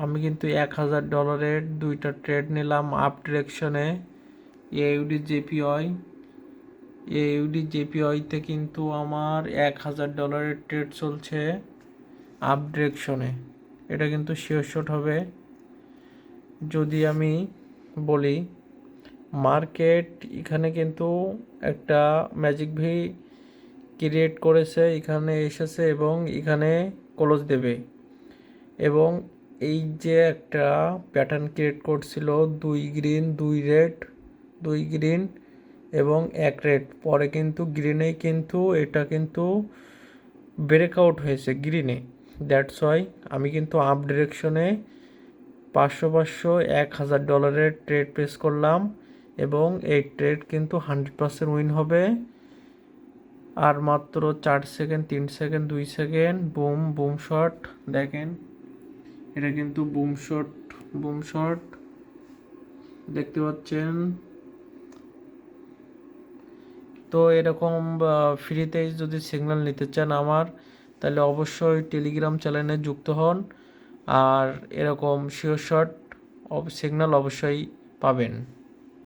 আমি কিন্তু $1000 দুইটা ট্রেড নিলাম আপ ডিরেকশনে। এইউডি জেপিওয়াইতে কিন্তু আমার $1000 ট্রেড চলছে আপ ডিরেকশনে। এটা কিন্তু শিওর শট হবে। যদি আমি বলি মার্কেট এখানে কিন্তু একটা ম্যাজিক ভি ক্রিয়েট করেছে, এখানে এসেছে এবং এখানে ক্লোজ দেবে। এবং এই যে একটা প্যাটার্ন ক্রিয়েট করছিল 2 গ্রিন 2 রেড, 2 গ্রিন এবং 1 রেড, পরে কিন্তু গ্রিনেই কিন্তু এটা কিন্তু ব্রেকআউট হয়েছে গ্রিনে। দ্যাটস ওয়াই আমি কিন্তু আপ ডিরেকশনে 500 $1000 ট্রেড প্লেস করলাম এবং এই ট্রেড কিন্তু 100% উইন হবে। আর মাত্র 4 second, 3 second, 2 second, boom boom shot. দেখেন এটা কিন্তু বুম শট দেখতে পাচ্ছেন। তো এরকম ফ্রিতে যদি সিগন্যাল নিতে চান আমার, তাহলে অবশ্যই টেলিগ্রাম চ্যানেলে যুক্ত হন, আর এরকম শিওর শট সিগন্যাল অবশ্যই পাবেন।